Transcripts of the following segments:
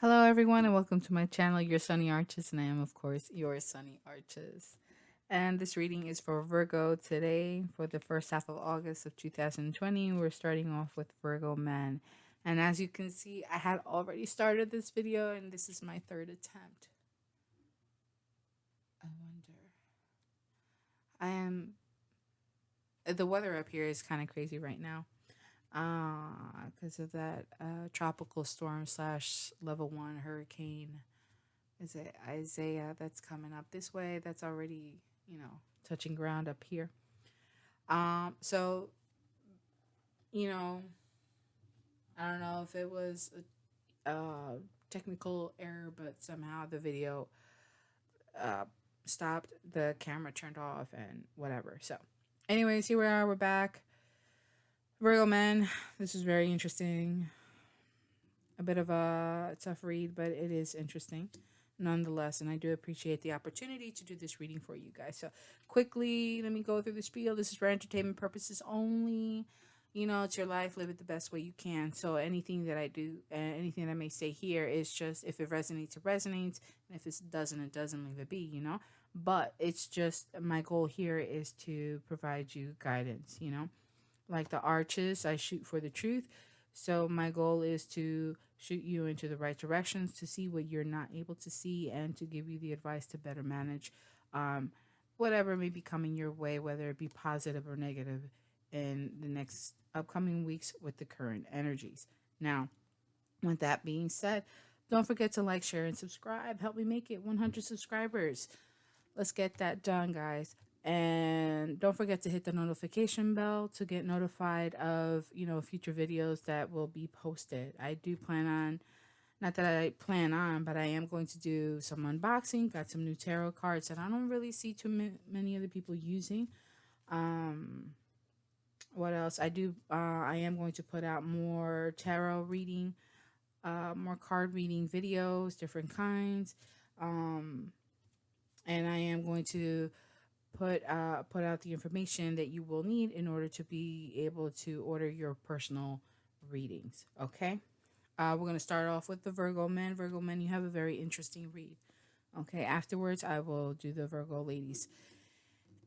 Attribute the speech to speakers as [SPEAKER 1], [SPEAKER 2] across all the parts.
[SPEAKER 1] Hello, everyone, and welcome to my channel, Your Sunny Arches, and I am, of course, Your Sunny Arches. And this reading is for Virgo today for the first half of August of 2020. We're starting off with Virgo man. And as you can see, I had already started this video, and this is my third attempt. I wonder. I am. The weather up here is kind of crazy right now because of that tropical storm slash level 1 hurricane. Is it Isaiah that's coming up this way? That's already, touching ground up here. So, you know, I don't know if it was a technical error, but somehow the video uh, stopped, the camera turned off, and whatever. So, anyways, here we are. We're back. Virgo men, this is very interesting. A bit of a tough read, but it is interesting nonetheless. And I do appreciate the opportunity to do this reading for you guys. So, quickly, let me go through the spiel. This is for entertainment purposes only. It's your life, live it the best way you can. So, anything that I do, anything that I may say here is just if it resonates, it resonates. And if it doesn't, it doesn't, leave it be. But it's just my goal here is to provide you guidance. Like the arches, I shoot for the truth. So my goal is to shoot you into the right directions to see what you're not able to see and to give you the advice to better manage um, whatever may be coming your way, whether it be positive or negative in the next upcoming weeks with the current energies. Now, with that being said, don't forget to like, share, and subscribe. Help me make it 100 subscribers. Let's get that done, guys. And don't forget to hit the notification bell to get notified of, future videos that will be posted. I do plan on, not that I plan on, but I am going to do some unboxing. Got some new tarot cards that I don't really see too many other people using. Um, what else? I am going to put out more tarot reading, more card reading videos, different kinds. Um, and I am going to put out the information that you will need in order to be able to order your personal readings. Okay. We're going to start off with the Virgo men. Virgo men, you have a very interesting read. Okay. Afterwards, I will do the Virgo ladies.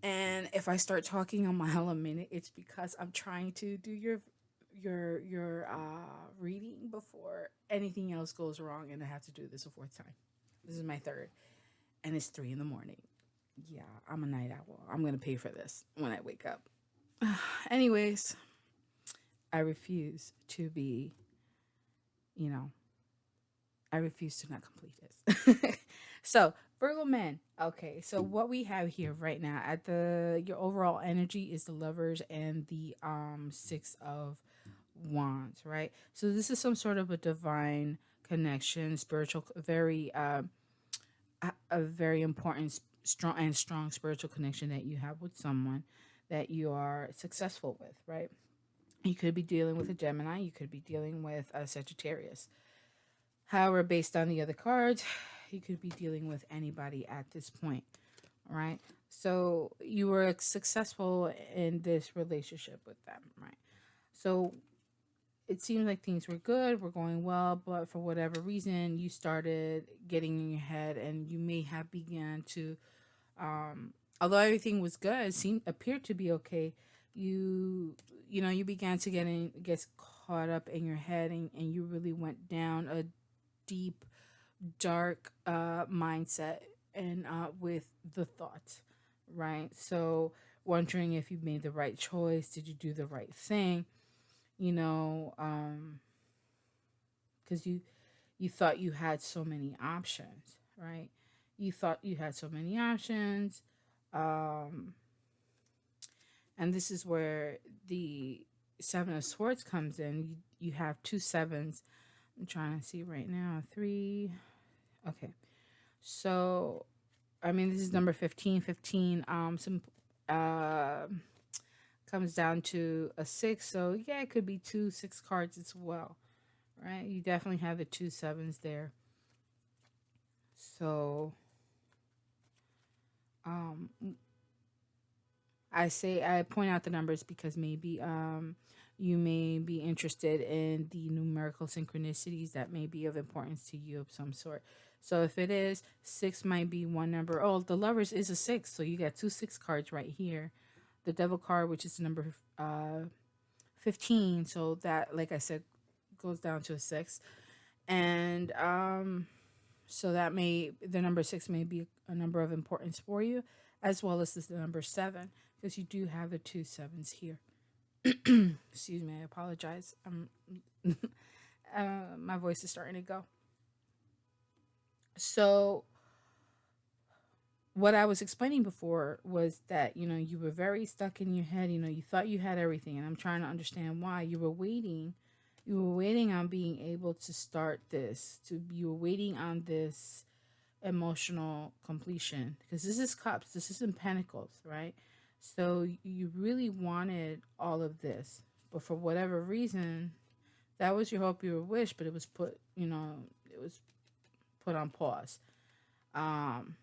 [SPEAKER 1] And if I start talking a mile a minute, it's because I'm trying to do your reading before anything else goes wrong, and I have to do this a fourth time. This is my third, and it's 3 in the morning. Yeah, I'm a night owl. I'm going to pay for this when I wake up. Anyways, I refuse to be, you know, I refuse to not complete this. So, Virgo men. Okay, so what we have here right now at your overall energy is the Lovers and the 6 of Wands, right? So this is some sort of a divine connection, spiritual, very a very important strong spiritual connection that you have with someone that you are successful with, right? You could be dealing with a Gemini, you could be dealing with a Sagittarius. However, based on the other cards, you could be dealing with anybody at this point, right? So you were successful in this relationship with them, right? So it seems like things were good, were going well, but for whatever reason, you started getting in your head, and you may have began to, although everything was good, appeared to be okay. You began to get caught up in your head, and you really went down a deep, dark mindset and with the thoughts, right? So wondering if you made the right choice, did you do the right thing? Because you thought you had so many options, right? You thought you had so many options, um, and this is where the 7 of Swords comes in. You have 2 7s. I'm trying to see right now. 3. Okay, so I mean this is number 15. 15. Some uh comes down to a 6. So yeah, it could be 2 6 cards as well, right? You definitely have the 2 7s there. So um I point out the numbers because maybe You may be interested in the numerical synchronicities that may be of importance to you of some sort. So if it is, six might be one number. Oh, the lovers is a six. So you got two six cards right here. The devil card, which is the number 15. So that, like I said, goes down to a six. And so that may, the number six may be a number of importance for you, as well as the number seven, because you do have the two sevens here. Excuse me, I apologize. My voice is starting to go. So what I was explaining before was that, you were very stuck in your head. You thought you had everything, and I'm trying to understand why. You were waiting on being able to start this. You were waiting on this emotional completion, because this is cups. This isn't pentacles, right? So you really wanted all of this, but for whatever reason, that was your hope, your wish, but it was put on pause. Um,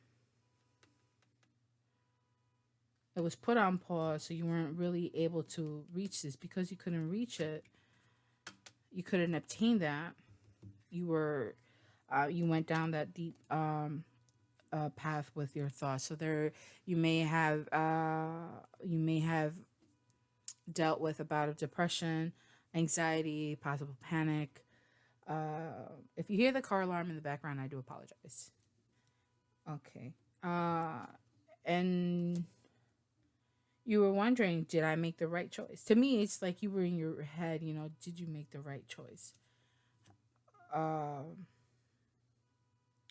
[SPEAKER 1] it was put on pause, so you weren't really able to reach this. Because you couldn't reach it, you couldn't obtain that. You were, you went down that deep path with your thoughts. So there, you may have dealt with a bout of depression, anxiety, possible panic. If you hear the car alarm in the background, I do apologize. Okay. And you were wondering, did I make the right choice? To me, it's like you were in your head, did you make the right choice? Um,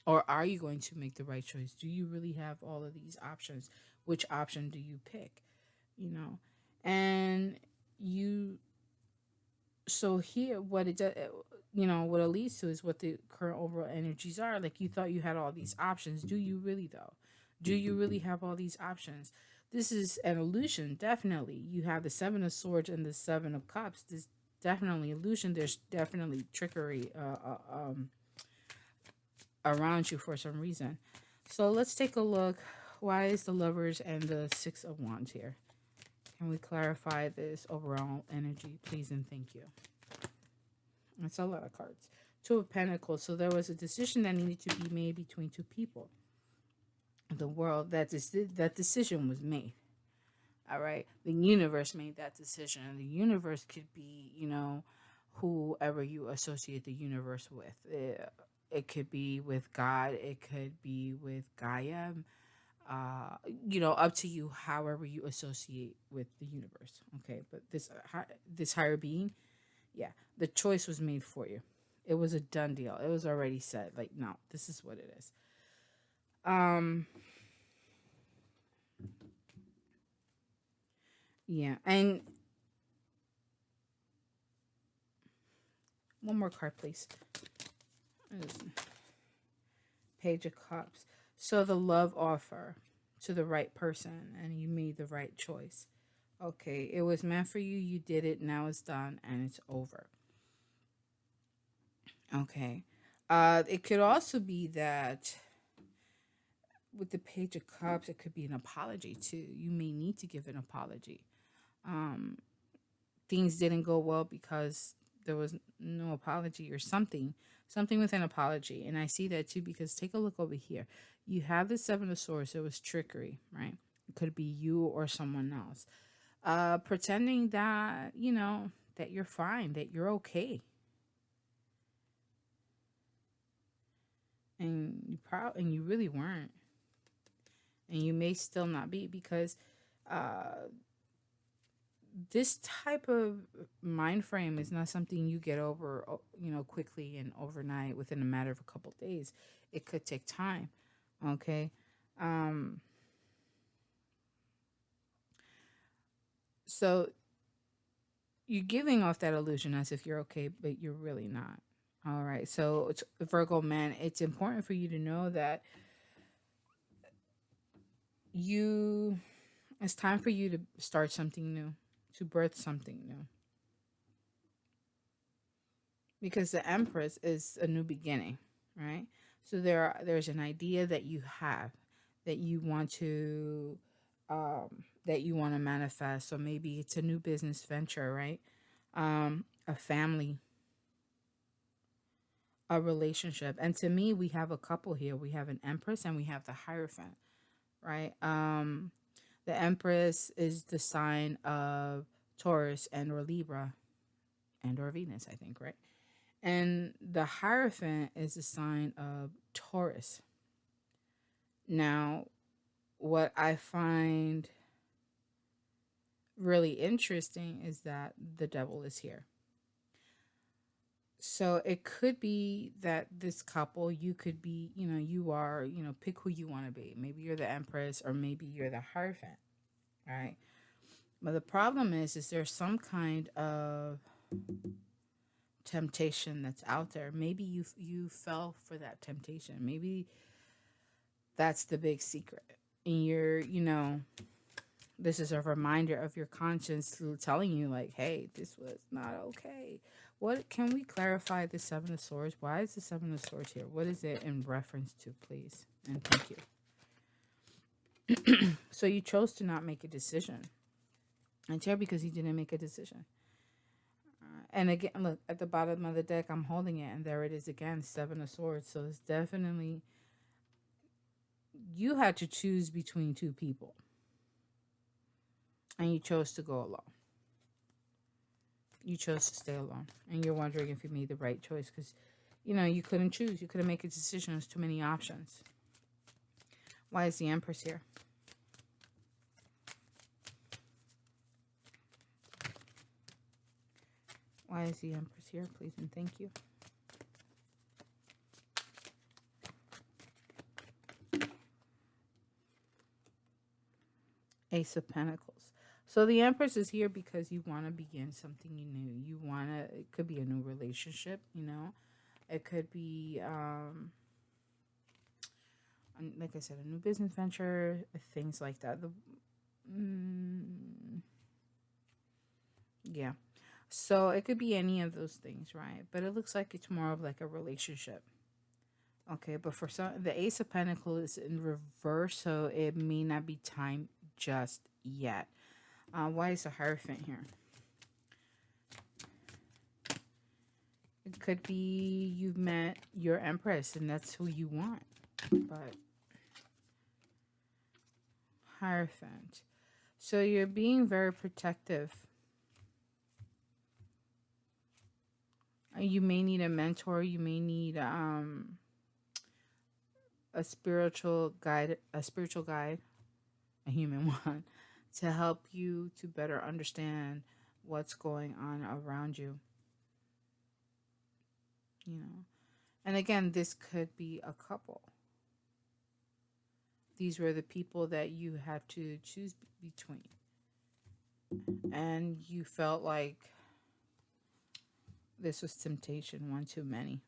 [SPEAKER 1] or are you going to make the right choice? Do you really have all of these options? Which option do you pick? You know, and you so here what it does, what it leads to is what the current overall energies are. Like, you thought you had all these options. Do you really, though? Do you really have all these options? This is an illusion. Definitely, you have the seven of swords and the seven of cups. This definitely illusion. There's definitely trickery around you for some reason. So let's take a look. Why is the lovers and the six of wands here? Can we clarify this overall energy, please, and thank you? That's a lot of cards. Two of Pentacles. So there was a decision that needed to be made between two people. The world, that decision was made. All right. The universe made that decision. And the universe could be, whoever you associate the universe with. It could be with God. It could be with Gaia. Up to you, however you associate with the universe. Okay. But this higher being, yeah, the choice was made for you. It was a done deal. It was already said. Like, no, this is what it is. Yeah, and one more card, please. Page of Cups. So the love offer to the right person, and you made the right choice. Okay, it was meant for you. You did it. Now it's done, and it's over. Okay. It could also be that with the Page of Cups, it could be an apology too. You may need to give an apology. Um, Things didn't go well because there was no apology, or something with an apology. And I see that too, because take a look over here. You have the seven of swords. It was trickery, right? It could be you or someone else pretending that that you're fine, that you're okay, and you really weren't, and you may still not be, because uh this type of mind frame is not something you get over, quickly and overnight, within a matter of a couple days. It could take time. Okay. Um, so you're giving off that illusion as if you're okay, but you're really not. All right. So it's Virgo man, it's important for you to know that you it's time for you to start something new, to birth something new. Because the Empress is a new beginning, right? So there's an idea that you have, that you want to manifest. So maybe it's a new business venture, right? a family, a relationship. And to me, we have a couple here. We have an Empress and we have the Hierophant, right? The Empress is the sign of Taurus and or Libra and or Venus, I think, right? And the Hierophant is a sign of Taurus. Now, what I find really interesting is that the devil is here. So it could be that this couple, you could be, you are, pick who you want to be. Maybe you're the Empress or maybe you're the Hierophant, right? But the problem is there's some kind of temptation that's out there. Maybe you fell for that temptation. Maybe that's the big secret. And this is a reminder of your conscience telling you like, hey, this was not okay. What can we clarify the Seven of Swords? Why is the Seven of Swords here? What is it in reference to, please? And thank you. So you chose to not make a decision. It's here because you didn't make a decision. And again, look, at the bottom of the deck, I'm holding it, and there it is again, Seven of Swords. So it's definitely, you had to choose between two people. And you chose to go alone. You chose to stay alone. And you're wondering if you made the right choice because, you couldn't choose. You couldn't make a decision. There's too many options. Why is the Empress here? Why is the Empress here, please and thank you? Ace of Pentacles. So the Empress is here because you want to begin something new. It could be a new relationship, It could be, like I said, a new business venture, things like that. Yeah. So it could be any of those things, right? But it looks like it's more of like a relationship. Okay, but for some, the Ace of Pentacles is in reverse, so it may not be time just yet. Why is the Hierophant here? It could be you've met your Empress and that's who you want. But Hierophant. So you're being very protective. You may need a mentor. You may need a spiritual guide, a human one, to help you to better understand what's going on around you. And again, this could be a couple. These were the people that you had to choose between. And you felt like this was temptation, one too many.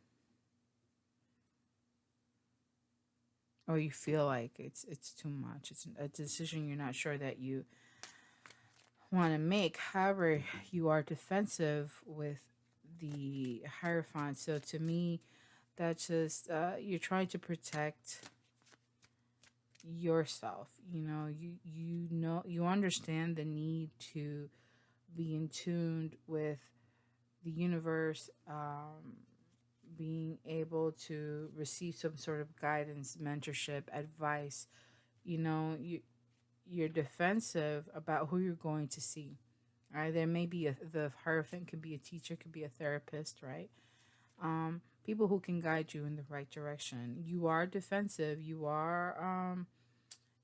[SPEAKER 1] Or you feel like it's too much. It's a decision you're not sure that you want to make. However, you are defensive with the Hierophant. So to me, that's just you're trying to protect yourself. You understand the need to be in tune with the universe, being able to receive some sort of guidance, mentorship, advice. You're defensive about who you're going to see. All right, there may be the Hierophant could be a teacher, could be a therapist, right? People who can guide you in the right direction. You are defensive. You are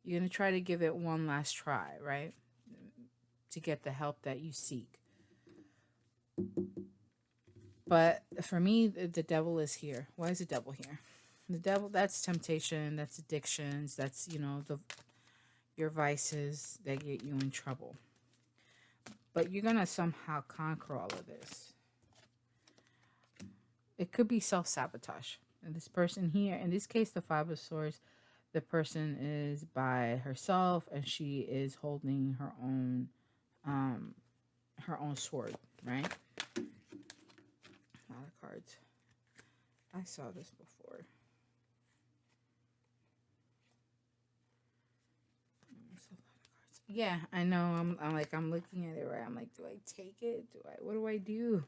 [SPEAKER 1] you're gonna try to give it one last try, right? To get the help that you seek. But for me, the devil is here. Why is the devil here? The devil, that's temptation, that's addictions, that's, your vices that get you in trouble. But you're going to somehow conquer all of this. It could be self-sabotage. And this person here, in this case, the Five of Swords, the person is by herself and she is holding her own sword, right? A lot of cards. I saw this before. There's a lot of cards. Yeah, I know. I'm like, I'm looking at it right. I'm like, do I take it? What do I do?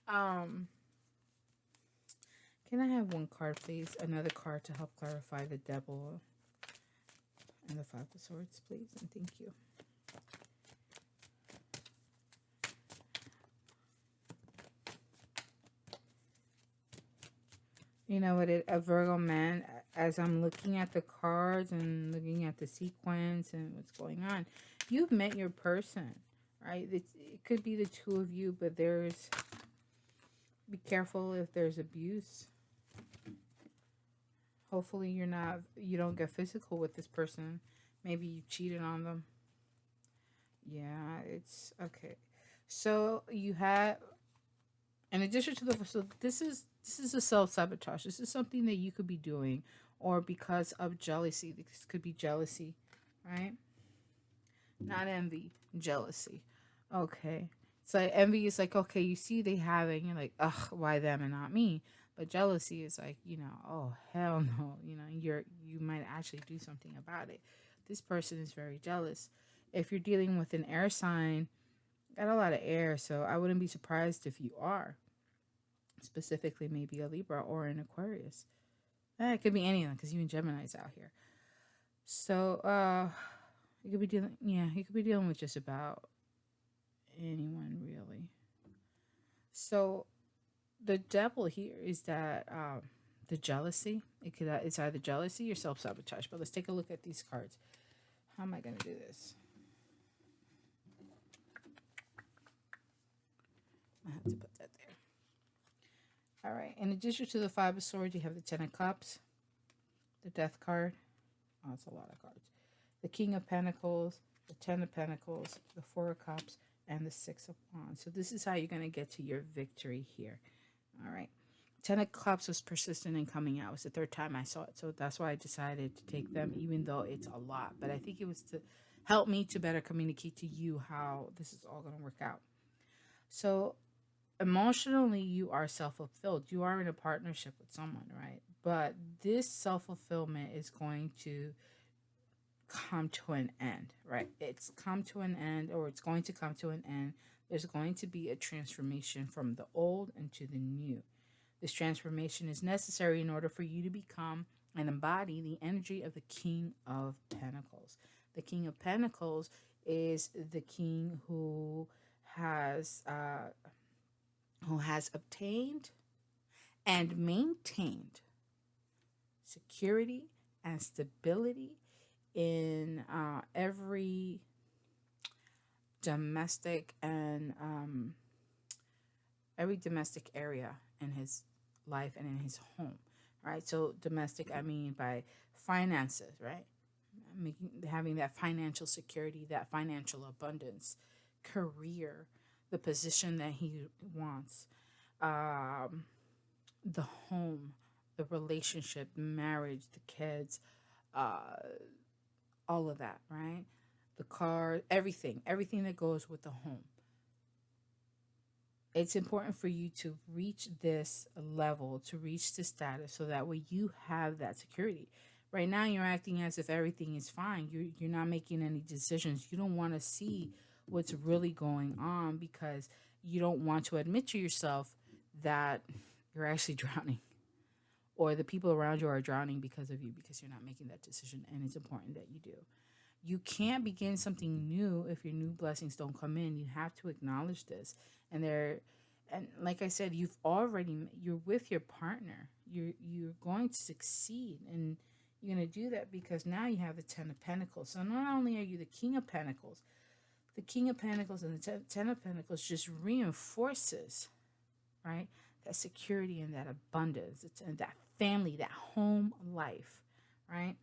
[SPEAKER 1] um, can I have one card, please? Another card to help clarify the devil and the five of swords, please, and thank you. You know what? A Virgo man. As I'm looking at the cards and looking at the sequence and what's going on, you've met your person, right? It could be the two of you, but there's be careful if there's abuse. Hopefully you don't get physical with this person. Maybe you cheated on them. Yeah, it's okay. So you have, in addition to the, so this is a self-sabotage. This is something that you could be doing, or because of jealousy. This could be jealousy, right? Not envy, jealousy. Okay. So envy is like, okay, you see they have it, and you're like, ugh, why them and not me? But jealousy is like, oh hell no, you might actually do something about it. This person is very jealous. If you're dealing with an air sign, got a lot of air, so I wouldn't be surprised if you are. Specifically, maybe a Libra or an Aquarius. It could be anyone because even Gemini's out here. So, you could be dealing, yeah, you could be dealing with just about anyone really. So the devil here is that the jealousy. It's either jealousy or self sabotage. But let's take a look at these cards. How am I going to do this? I have to put that there. All right. In addition to the Five of Swords, you have the Ten of Cups, the Death card. Oh, it's a lot of cards. The King of Pentacles, the Ten of Pentacles, the Four of Cups, and the Six of Wands. So this is how you're going to get to your victory here. All right. Ten of Cups was persistent in coming out. It was the third time I saw it. So that's why I decided to take them, even though it's a lot. But I think it was to help me to better communicate to you how this is all going to work out. So emotionally, you are self-fulfilled. You are in a partnership with someone, right? But this self-fulfillment is going to come to an end, right? It's come to an end, or it's going to come to an end. There's going to be a transformation from the old into the new. This transformation is necessary in order for you to become and embody the energy of the King of Pentacles. The King of Pentacles is the king uh, who has obtained and maintained security and stability in every domestic and every domestic area in his life and in his home, right? So domestic, I mean by finances, right? Having that financial security, that financial abundance, career, the position that he wants, um, the home, the relationship, marriage, the kids, uh, all of that, right? The car, everything that goes with the home. It's important for you to reach this level, to reach this status, so that way you have that security. Right now, you're acting as if everything is fine. You're not making any decisions. You don't want to see what's really going on because you don't want to admit to yourself that you're actually drowning, or the people around you are drowning because of you, because you're not making that decision. And it's important that you do. You can't begin something new if your new blessings don't come in. You have to acknowledge this. And like I said, you're with your partner. You're going to succeed, and you're going to do that because now you have the Ten of Pentacles. So not only are you the King of Pentacles, the King of Pentacles and the Ten of Pentacles just reinforces, right, that security and that abundance, and that family, that home life, right?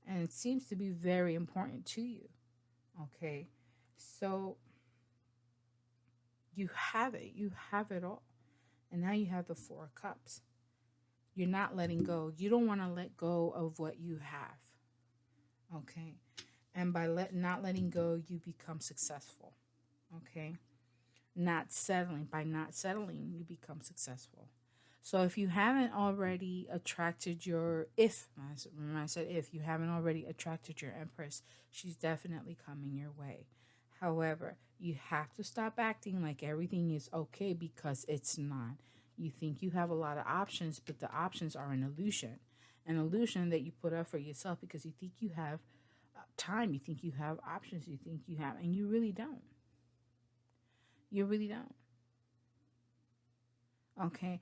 [SPEAKER 1] And it seems to be very important to you. Okay. So you have it all. And now you have the Four of Cups. You're not letting go. You don't want to let go of what you have. Okay. And not letting go, you become successful. Okay. By not settling, you become successful. So if you haven't already attracted your, if, remember I said if you haven't already attracted your Empress, she's definitely coming your way. However, you have to stop acting like everything is okay because it's not. You think you have a lot of options, but the options are an illusion that you put up for yourself because you think you have time, you think you have options, you think you have, and you really don't. You really don't. Okay.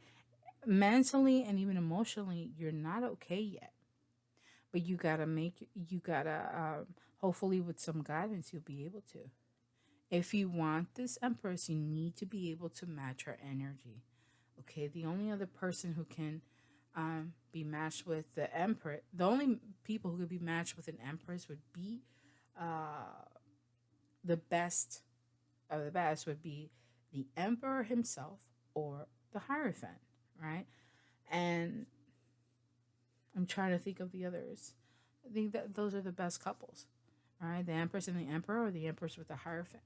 [SPEAKER 1] Mentally and even emotionally, you're not okay yet. But you gotta, hopefully, with some guidance, you'll be able to. If you want this Empress, you need to be able to match her energy. Okay. The only other person who can be matched with the Empress, the only people who could be matched with an Empress would be uh, the best of the best would be the Emperor himself or the Hierophant, right? And I'm trying to think of the others. I think that those are the best couples, right? The Empress and the Emperor, or the Empress with the Hierophant.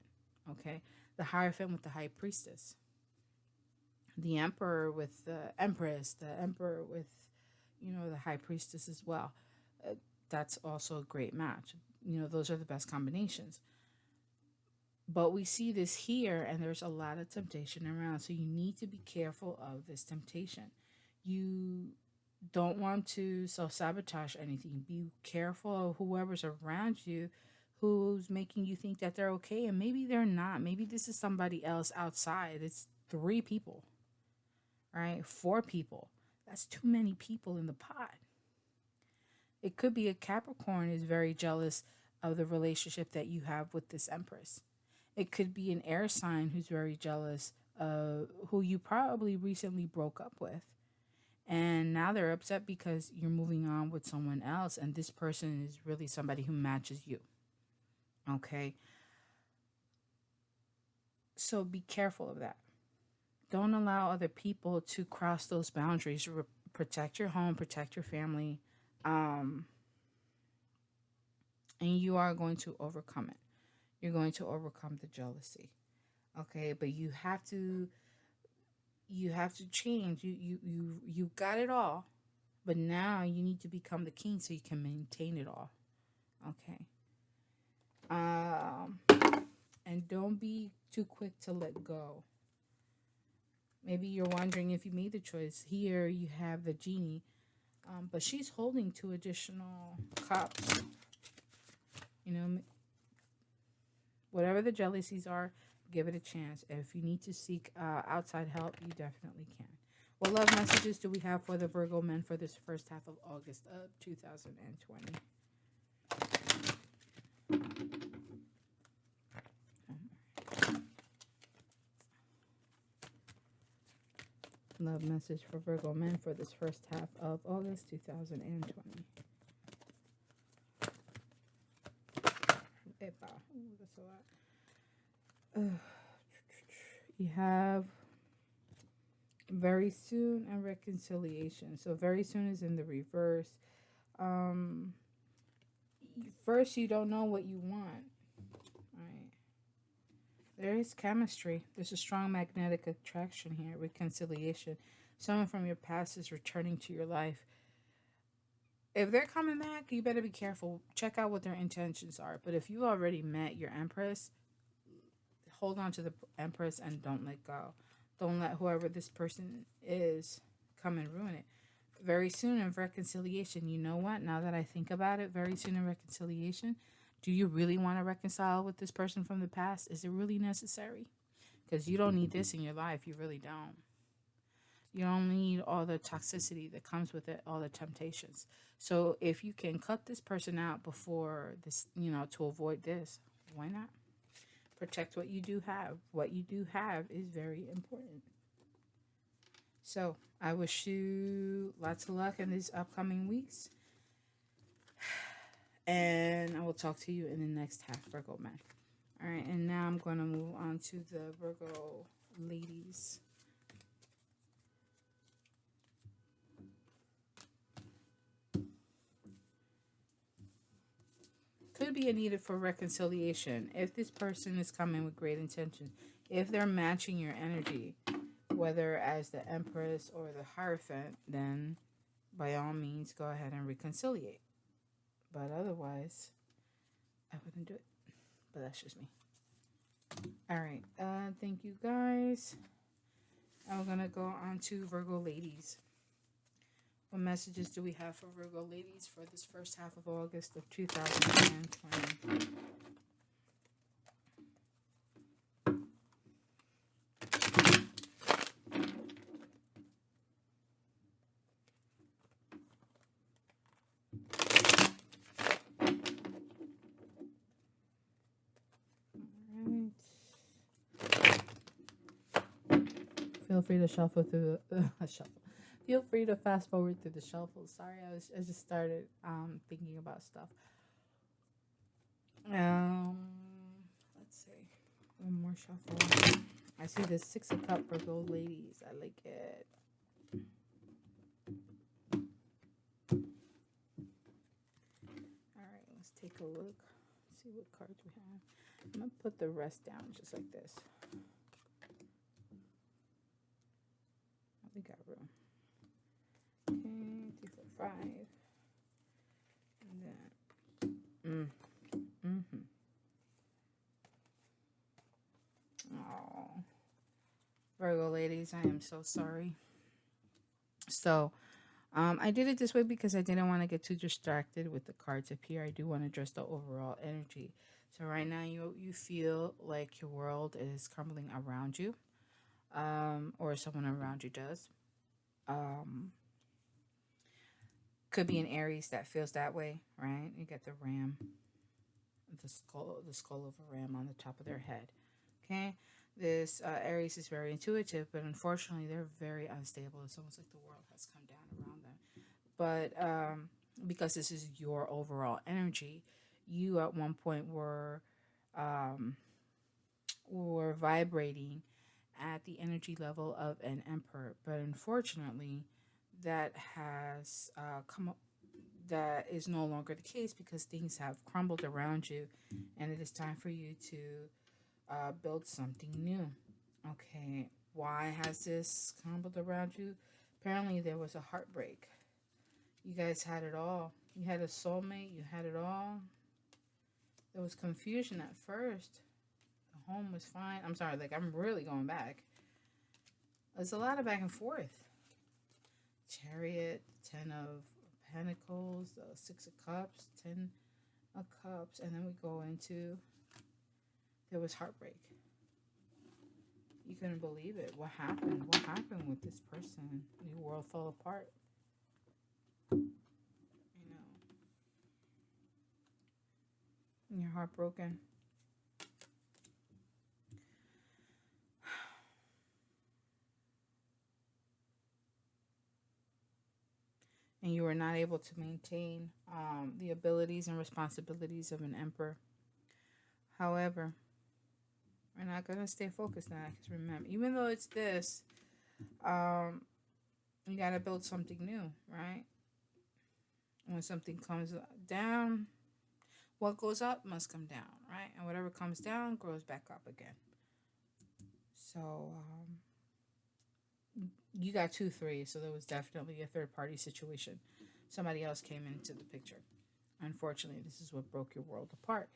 [SPEAKER 1] Okay, the Hierophant with the High Priestess, the Emperor with the Empress, the Emperor with, the High Priestess as well. Uh, that's also a great match. Those are the best combinations. But we see this here, and there's a lot of temptation around. So you need to be careful of this temptation. You don't want to self sabotage anything. Be careful of whoever's around you who's making you think that they're okay. And maybe they're not. Maybe this is somebody else outside. It's three people, right? Four people. That's too many people in the pot. It could be a Capricorn is very jealous of the relationship that you have with this Empress. It could be an air sign who's very jealous of who you probably recently broke up with. And now they're upset because you're moving on with someone else, and this person is really somebody who matches you. Okay. So be careful of that. Don't allow other people to cross those boundaries. Protect your home, protect your family, um, and you are going to overcome it. You're going to overcome the jealousy. Okay, but you have to change. You got it all, but now you need to become the king so you can maintain it all. Okay. Um, and don't be too quick to let go. Maybe you're wondering if you made the choice. Here you have the genie, but she's holding two additional cups. You know, whatever the jealousies are, give it a chance. If you need to seek outside help, you definitely can. What love messages do we have for the Virgo men for this first half of August of 2020? Love message for Virgo men for this first half of August 2020. Epa. Ooh, that's a lot. You have very soon and reconciliation. So very soon is in the reverse. Um, First, you don't know what you want. Right. There is chemistry. There's a strong magnetic attraction here. Reconciliation. Someone from your past is returning to your life. If they're coming back, you better be careful. Check out what their intentions are. But if you already met your Empress, hold on to the Empress and don't let go. Don't let whoever this person is come and ruin it. Very soon in reconciliation, you know what? Now that I think about it, very soon in reconciliation, do you really want to reconcile with this person from the past? Is it really necessary? Because you don't need this in your life. You really don't. You don't need all the toxicity that comes with it, all the temptations. So if you can cut this person out before this, to avoid this, why not? Protect what you do have. What you do have is very important. So I wish you lots of luck in these upcoming weeks. And I will talk to you in the next half, Virgo man. All right, and now I'm going to move on to the Virgo ladies. Could be a needed for reconciliation if this person is coming with great intention. If they're matching your energy, whether as the Empress or the Hierophant, then by all means go ahead and reconciliate. But otherwise, I wouldn't do it. But that's just me. All right. Thank you guys. I'm gonna go on to Virgo ladies. What messages do we have for Virgo ladies for this first half of August of 2020? Feel free to shuffle through the shuffle. Feel free to fast forward through the shuffle. Sorry, I just started thinking about stuff. Um, let's see. One more shuffle. I see the Six of Cups for gold ladies. I like it. All right, let's take a look. See what cards we have. I'm gonna put the rest down just like this. We got room. Okay, 2, 4, 5. And then, oh, Virgo ladies, I am so sorry. So, I did it this way because I didn't want to get too distracted with the cards up here. I do want to address the overall energy. So right now, you feel like your world is crumbling around you, or someone around you does. Um, could be an Aries that feels that way, right? You get the ram, the skull of a ram on the top of their head. Okay, this Aries is very intuitive, but unfortunately, they're very unstable. It's almost like the world has come down around them. But because this is your overall energy, you at one point um, were vibrating at the energy level of an emperor, but unfortunately, that has come up. That is no longer the case because things have crumbled around you, and it is time for you to build something new. Okay, why has this crumbled around you? Apparently, there was a heartbreak. You guys had it all. You had a soulmate, you had it all. There was confusion at first. The home was fine. I'm sorry, like, I'm really going back. There's a lot of back and forth. Chariot, 10 of Pentacles, 6 of Cups, 10 of Cups, and then we go into there was heartbreak. You couldn't believe it. What happened? What happened with this person? Your world fell apart. You know, you're heartbroken. And you were not able to maintain the abilities and responsibilities of an emperor. However, we're not going to stay focused on that because remember, even though it's this, you got to build something new, right? When something comes down, what goes up must come down, right? And whatever comes down grows back up again. So you got 2 3s, so there was definitely a third party situation. Somebody else came into the picture. Unfortunately, this is what broke your world apart.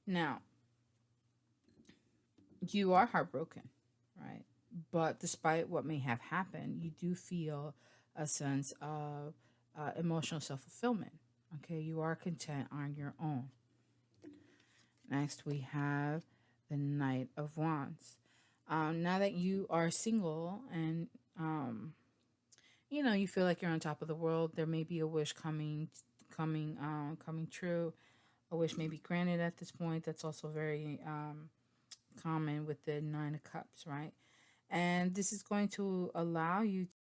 [SPEAKER 1] Now, you are heartbroken, right? But despite what may have happened, you do feel a sense of emotional self fulfillment. Okay, you are content on your own. Next, we have the Knight of Wands. Now that you are single and you feel like you're on top of the world, there may be a wish coming true. A wish may be granted at this point. That's also very common with the 9 of Cups, right? And this is going to allow you